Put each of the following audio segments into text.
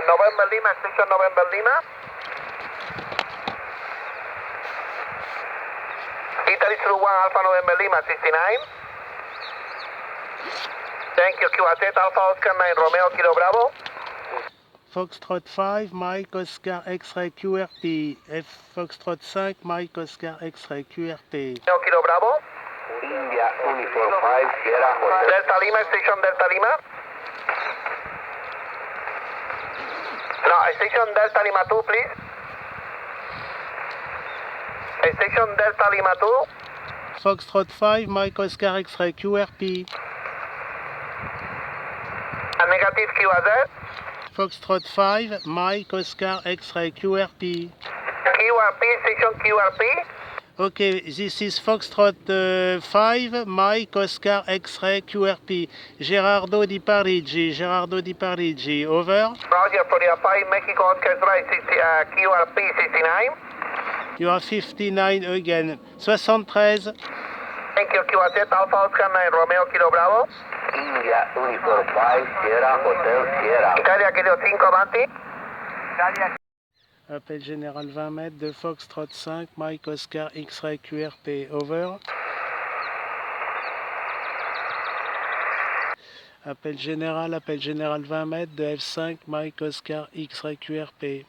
November Lima, station November Lima. Italy through 1 Alpha November Lima, 69. Thank you, QAZ Alpha Oscar 9 Romeo Kilo Bravo. Foxtrot 5, Mike Oscar X-Ray QRP. Foxtrot 5, Mike Oscar X-Ray QRP. Romeo Kilo Bravo. India Uniform 5 Sierra Hotel. Delta Lima, station Delta Lima. No, station Delta Lima 2, please. Station Delta Lima 2. Foxtrot 5, Mike Oscar X-Ray QRP. And negative QAZ. Foxtrot 5, Mike Oscar X-Ray QRP. QRP, station QRP. Okay, this is Foxtrot 5, Mike Oscar X-Ray QRP. Gerardo Di Parigi, over. Roger, Florida 5, Mexico Oscar Drive, QRP 69. You are 59 again. 73. Thank you, QAZ Alpha Oscar 9 Romeo Kilo Bravo. India Uniform 5 Sierra Hotel Sierra. Italia Kilo 5 avanti. Appel général 20 mètres de Foxtrot 5, Mike Oscar X-Ray QRP, over. Appel général 20 mètres de F5, Mike Oscar X-Ray QRP.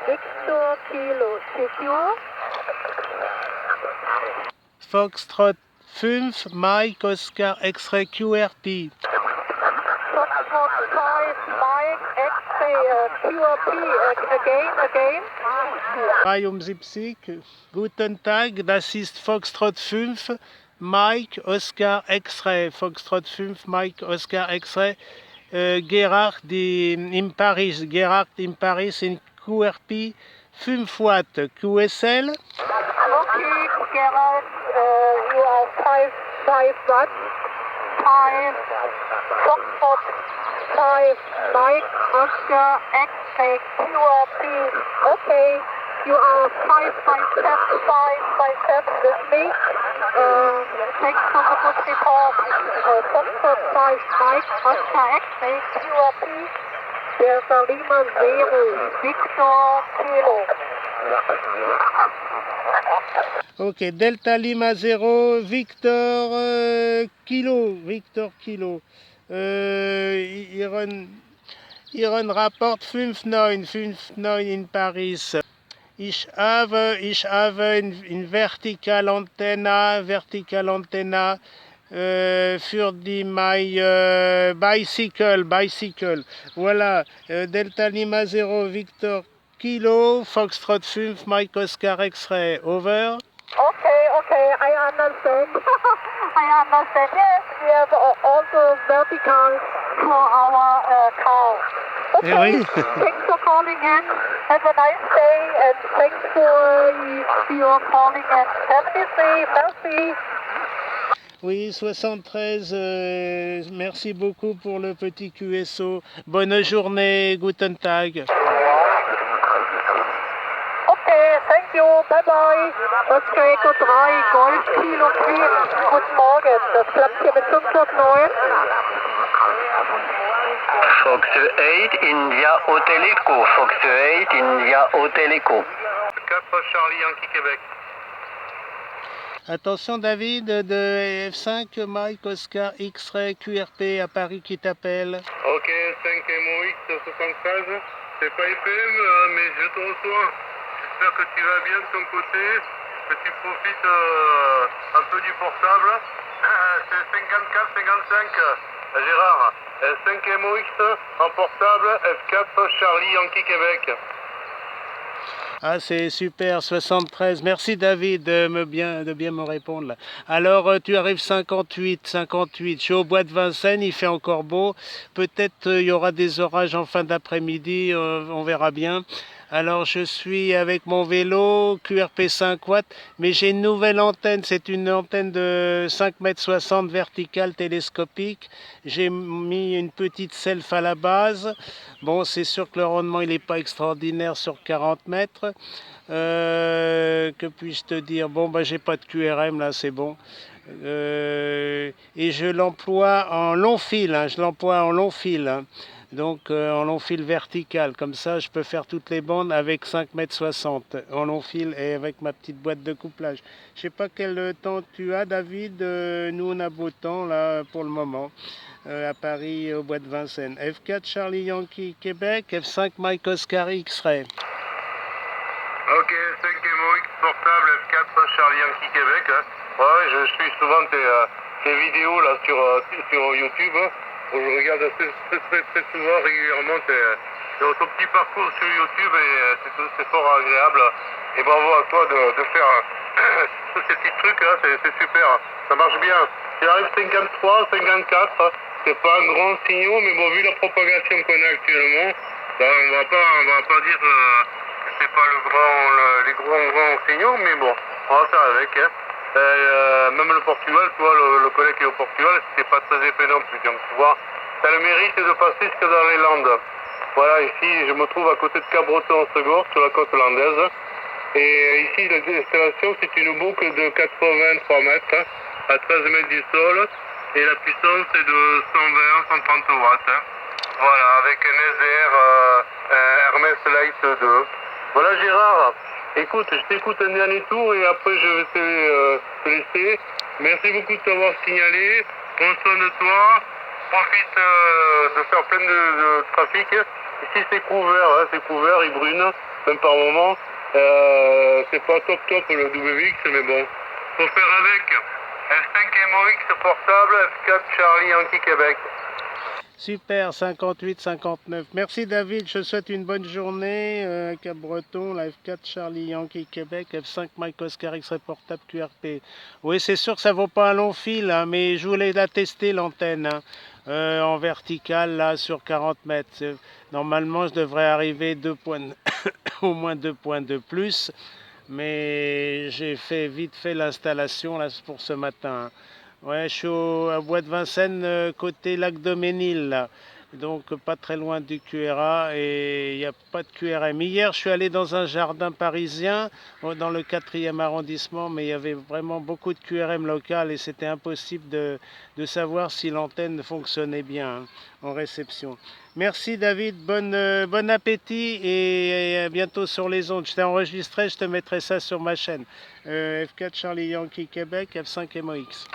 Victor Kilo secure. Foxtrot 5, Mike Oscar X-Ray QRP. Foxtrot 5, Mike X-ray QRP again. Raum 70, Guten Tag, das ist Foxtrot 5, Mike Oscar X-Ray. Foxtrot 5, Mike Oscar X-Ray. Gerard in Paris, in QRP 5 Watt, QSL. Okay, Gerald, you are 5 watts. 5, Foxtrot 5, Mike Oscar X-ray QRP. Okay, you are 557 with me. Thanks for the good report. Foxtrot 5, Mike Oscar X-ray QRP. Delta Lima 0, Victor Kilo. Ok, Delta Lima 0, Victor Kilo. Iran rapport 5-9 in Paris. Ich habe in vertical antenna für die my bicycle. Voilà, Delta Lima 0, Victor Kilo, Foxtrot 5, Mike Oscar X-Ray, over. Okay, I understand. Yes, we have also vertical for our car. Okay, Oui. Thanks for calling in. Have a nice day and thanks for your calling in. Have a nice day. Merci. Oui, 73, merci beaucoup pour le petit QSO. Bonne journée, Guten Tag. Okay, thank you. Bye-bye. Oscar Echo 3, Golf Kilo Queen. Guten Morgen. Das klappt hier mit 509. Fox 8 India Hotel Echo. Fox 8 India Hotel Echo. 4 Charlie Yankee Québec. Attention David, de F5, Mike Oscar X-Ray QRP à Paris qui t'appelle. Ok, 5 MOX 73. C'est pas FM, mais je te reçois. J'espère que tu vas bien de ton côté, que tu profites un peu du portable. C'est 54-55, Gérard. 5 MOX en portable, F4 Charlie Yankee Québec. Ah, c'est super, 73. Merci David de bien me répondre là. Alors, tu arrives 58. Je suis au bois de Vincennes, il fait encore beau. Peut-être il y aura des orages en fin d'après-midi, on verra bien. Alors je suis avec mon vélo QRP 5 watts, mais j'ai une nouvelle antenne, c'est une antenne de 5,60 m verticale télescopique. J'ai mis une petite self à la base. Bon, c'est sûr que le rendement il n'est pas extraordinaire sur 40 mètres. Que puis-je te dire? Bon, bah j'ai pas de QRM là, c'est bon. Et je l'emploie en long fil, hein, je l'emploie en long fil. Hein. Donc en long fil vertical, comme ça je peux faire toutes les bandes avec 5,60 m en long fil et avec ma petite boîte de couplage. Je sais pas quel temps tu as, David. Nous on a beau temps là pour le moment à Paris au bois de Vincennes. F4 Charlie Yankee Québec, F5 Mike Oscar X-Ray. Ok, 5 MOX portable F4 Charlie Yankee Québec. Hein. Ouais, je suis souvent tes vidéos là sur YouTube. Hein, où je regarde très souvent, régulièrement ton petit parcours sur YouTube et c'est fort agréable. Et bravo à toi de faire tous ces petits trucs, hein, c'est super. Ça marche bien. Il arrive 53, 54. C'est pas un grand signal, mais bon, vu la propagation qu'on a actuellement, ben, on va pas dire que c'est pas les grands signaux, mais bon, on va faire avec. Hein. Même le Portugal, tu vois, le collègue qui est au Portugal, c'était pas très épais non plus. Donc, tu vois, ça a le mérite de passer jusque dans les Landes. Voilà, ici, je me trouve à côté de Cabreton-Segor, sur la côte landaise. Et ici, l'installation, c'est une boucle de 83 mètres, hein, à 13 mètres du sol. Et la puissance est de 120-130 watts. Hein. Voilà, avec un SDR Hermès Light 2. Voilà Gérard, écoute, je t'écoute un dernier tour et après je vais te laisser. Merci beaucoup de t'avoir signalé. Prends soin de toi. Profite de faire plein de trafic. Ici c'est couvert, hein, il brune, même par moment. C'est pas top le WX, mais bon, faut faire avec. F5 MOX portable, F4 Charlie Yankee Québec. Super, 58-59. Merci David, je te souhaite une bonne journée. Cap-Breton, la F4 Charlie Yankee Québec, F5 Mike Oscar X-Ray portable QRP. Oui, c'est sûr que ça vaut pas un long fil, hein, mais je voulais la tester l'antenne hein, en verticale là sur 40 mètres. Normalement, je devrais arriver au moins 2 points de plus, mais j'ai vite fait l'installation là pour ce matin. Hein. Ouais, je suis à Bois de Vincennes, côté lac de Ménil, là. Donc pas très loin du QRA et il n'y a pas de QRM. Hier, je suis allé dans un jardin parisien, dans le 4e arrondissement, mais il y avait vraiment beaucoup de QRM local et c'était impossible de savoir si l'antenne fonctionnait bien hein, en réception. Merci David, bon appétit et à bientôt sur les ondes. Je t'ai enregistré, je te mettrai ça sur ma chaîne. F4 Charlie Yankee Québec, F5 MOX.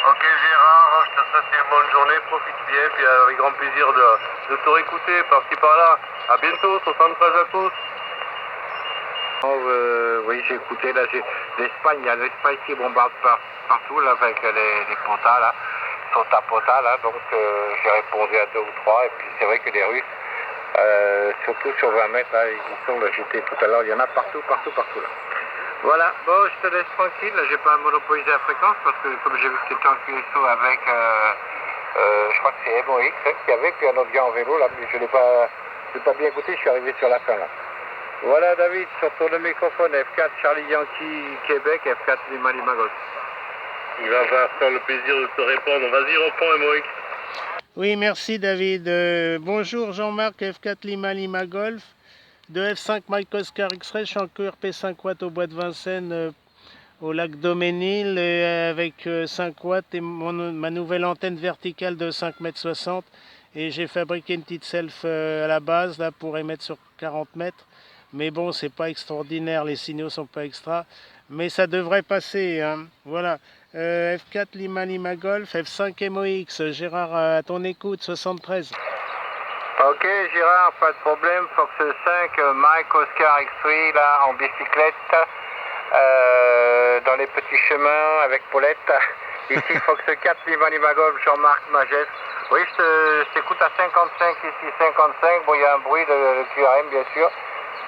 Ok Gérard, je te souhaite une bonne journée, profite bien, puis avec grand plaisir de te réécouter par-ci par-là. À bientôt, 73 à tous. Oui, j'ai écouté, là, l'Espagne, il y a l'Espagne qui bombarde partout, là, avec les potas, là, sont à potas, là, donc j'ai répondu à 2 ou 3, et puis c'est vrai que les Russes, surtout sur 20 mètres, là, ils sont, là, j'étais tout à l'heure, il y en a partout, là. Voilà, bon, je te laisse tranquille, là, j'ai pas monopolisé la fréquence, parce que comme j'ai vu que c'était en QSO avec, je crois que c'est MOX, hein, qu'il y avait, puis un autre gars en vélo, là, mais je l'ai pas bien écouté, je suis arrivé sur la fin, là. Voilà David, sur ton microphone, F4 Charlie Yankee Québec, F4 Lima Lima Golf. Il va faire le plaisir de te répondre. Vas-y, reprends MOX. Oui, merci David. Bonjour Jean-Marc, F4 Lima Lima Golf. De F5 Mike Oscar X-Ray, je suis en QRP 5 watts au bois de Vincennes, au lac Doménil, avec 5 watts et ma nouvelle antenne verticale de 5,60 m. Et j'ai fabriqué une petite self à la base là, pour émettre sur 40 mètres. Mais bon, c'est pas extraordinaire, les signaux sont pas extra. Mais ça devrait passer. Hein. Voilà. F4 Lima Lima Golf, F5 MOX, Gérard à ton écoute, 73. Ok Gérard, pas de problème, Fox 5, Mike Oscar X-Ray, là, en bicyclette, dans les petits chemins avec Paulette. Ici Fox 4, Lima Lima Golf, Jean-Marc Magès. Oui, je t'écoute à 55, ici 55, bon il y a un bruit de QRM bien sûr.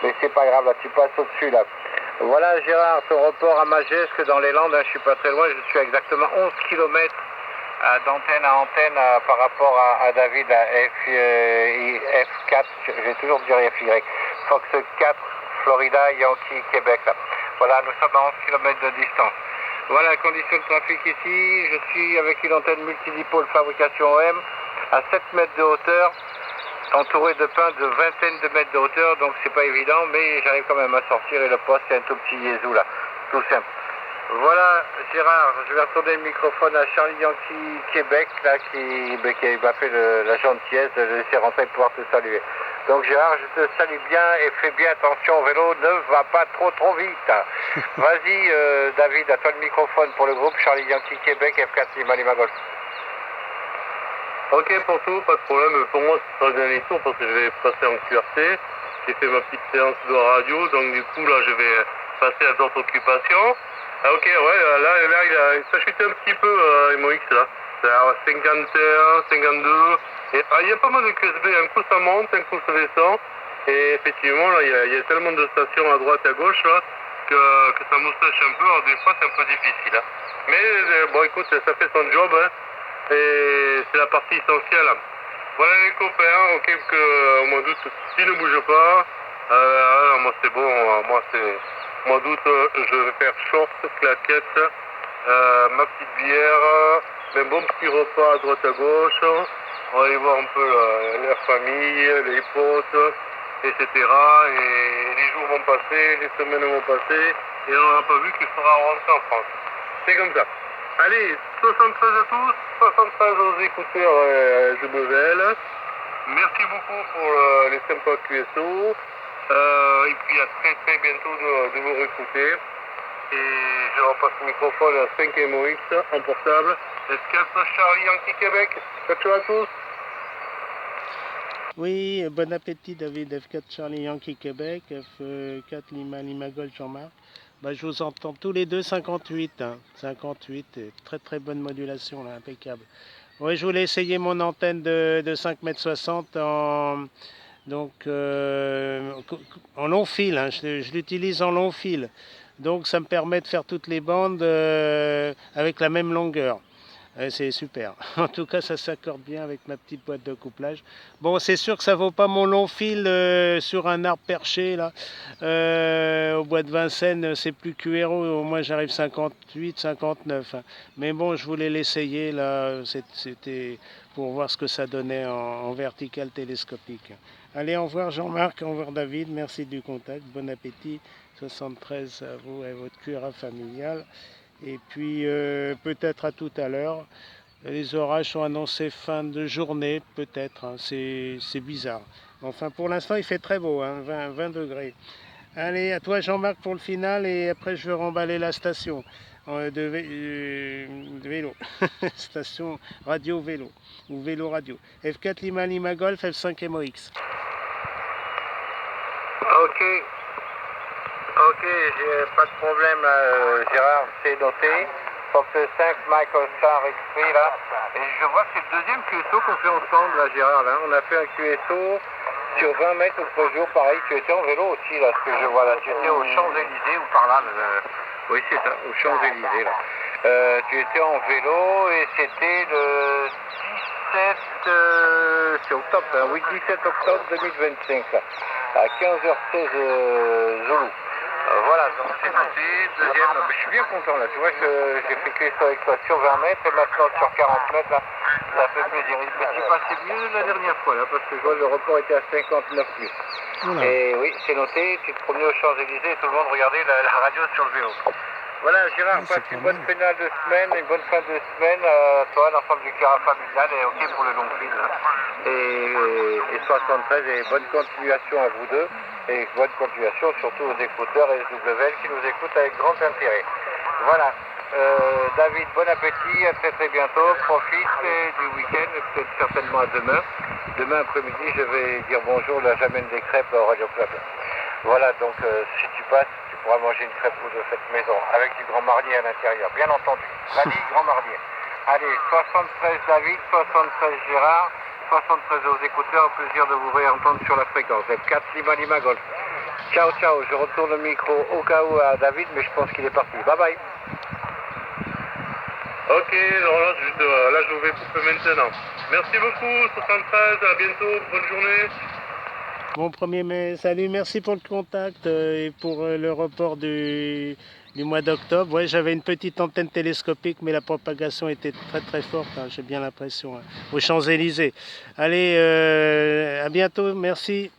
Mais c'est pas grave, là, tu passes au-dessus, là. Voilà, Gérard, ton report à Magesque, dans les Landes, hein, je suis pas très loin, je suis à exactement 11 km d'antenne à antenne par rapport à David, à F4, je vais toujours dire FY. Fox 4, Florida, Yankee, Québec. Là. Voilà, nous sommes à 11 km de distance. Voilà la condition de trafic ici. Je suis avec une antenne multidipôle fabrication OM à 7 mètres de hauteur, entouré de pins de vingtaine de mètres de hauteur, donc c'est pas évident, mais j'arrive quand même à sortir et le poste c'est un tout petit Yezou là, tout simple. Voilà Gérard, je vais retourner le microphone à Charlie Yankee Québec là qui m'a fait la gentillesse de le laisser rentrer pour pouvoir te saluer. Donc Gérard, je te salue bien et fais bien attention au vélo, ne va pas trop vite. Vas-y David, à toi le microphone pour le groupe Charlie Yankee Québec F4 Lima Lima Golf. Ok pour tout, pas de problème. Pour moi, ce sera le dernier tour parce que je vais passer en QRT. J'ai fait ma petite séance de radio, donc du coup, là, je vais passer à d'autres occupations. Ah, ok, ouais, là, ça chute un petit peu, MOX, là. C'est à 51, 52. Et, il y a pas mal de QSB. Un coup, ça monte, un coup, ça descend. Et effectivement, là, il y a tellement de stations à droite et à gauche, là, que ça moustache un peu. Alors, des fois, c'est un peu difficile. Hein. Mais, bon, écoute, ça fait son job, hein. Et c'est la partie essentielle. Voilà les copains, ok, au mois d'août, tu ne bouges pas. Moi c'est bon, mois d'août, je vais faire short, claquette, ma petite bière, un bon petit repas à droite à gauche. On va aller voir un peu la famille, les potes, etc. Et les jours vont passer, les semaines vont passer, et on n'a pas vu qu'il faudra rentrer en France. C'est comme ça. Allez, 73 à tous, 73 aux écouteurs WL. Merci beaucoup pour les sympas QSO. Et puis à très bientôt de vous réécouter. Et je repasse le microphone à 5 MOX en portable. S4 Charlie Yankee Québec. Ciao à tous. Oui, bon appétit David, F4 Charlie Yankee Québec, F4 Lima Lima Golf Jean-Marc. Bah, je vous entends tous les deux 58, hein. 58, très bonne modulation là, impeccable. Oui, je voulais essayer mon antenne de 5,60 m en long fil, hein. Je l'utilise en long fil. Donc ça me permet de faire toutes les bandes avec la même longueur. C'est super. En tout cas, ça s'accorde bien avec ma petite boîte de couplage. Bon, c'est sûr que ça vaut pas mon long fil sur un arbre perché là. Au bois de Vincennes, c'est plus QRO. Au moins, j'arrive 58, 59. Hein. Mais bon, je voulais l'essayer là. C'était pour voir ce que ça donnait en vertical télescopique. Allez, au revoir Jean-Marc, au revoir David. Merci du contact. Bon appétit. 73 à vous et à votre QRA familial. Et puis peut-être à tout à l'heure. Les orages sont annoncés fin de journée, peut-être. Hein. C'est bizarre. Enfin, pour l'instant, il fait très beau, hein, 20 degrés. Allez, à toi Jean-Marc pour le final et après je vais remballer la station de vélo. Station radio vélo ou vélo radio. F4 Lima Lima Golf, F5 MOX. Ok, j'ai pas de problème Gérard, c'est noté. Fox 5, Michael Star XP là. Et je vois que c'est le deuxième QSO qu'on fait ensemble là Gérard. Là. On a fait un QSO sur 20 mètres l'autre jour, pareil, tu étais en vélo aussi là, ce que je vois là. Tu étais aux Champs-Élysées ou par là. Oui c'est ça, aux Champs-Élysées là. Tu étais en vélo et c'était le 17, c'est octobre, hein, oui 17 octobre 2025 là, à 15h16 Zulu. Voilà, donc c'est noté. Deuxième, je suis bien content là. Tu vois que j'ai fait QSO avec toi sur 20 mètres et maintenant sur 40 mètres là, ça fait plaisir. Il s'est passé mieux la dernière fois là parce que je vois le record était à 59 plus. Voilà. Et oui, c'est noté. Tu te promenais aux Champs-Élysées et tout le monde regardait la radio sur le vélo. Voilà Gérard, passe une bonne finale de semaine, une bonne fin de semaine à toi, l'ensemble du cœur familial et ok pour le long fil. Et 73 et bonne continuation à vous deux et bonne continuation surtout aux écouteurs SWL qui nous écoutent avec grand intérêt. Voilà, David, bon appétit, à très bientôt, profite du week-end, peut-être certainement à demain. Demain après-midi je vais dire bonjour à la Jamène des Crêpes au Radio Club. Voilà, donc si tu passes, tu pourras manger une crêpe de cette maison, avec du Grand Marnier à l'intérieur, bien entendu. Rallye Grand Marnier. Allez, 73 David, 73 Gérard, 73 aux écouteurs, au plaisir de vous réentendre sur la fréquence. F4 Lima Lima Golf. Ciao, ciao, je retourne le micro au cas où à David, mais je pense qu'il est parti. Bye bye. Ok, alors là je vais couper maintenant. Merci beaucoup, 73, à bientôt, bonne journée. Bon 1er mai, salut, merci pour le contact et pour le report du mois d'octobre. Ouais, j'avais une petite antenne télescopique, mais la propagation était très très forte, hein, j'ai bien l'impression, hein, aux Champs-Élysées. Allez, à bientôt, merci.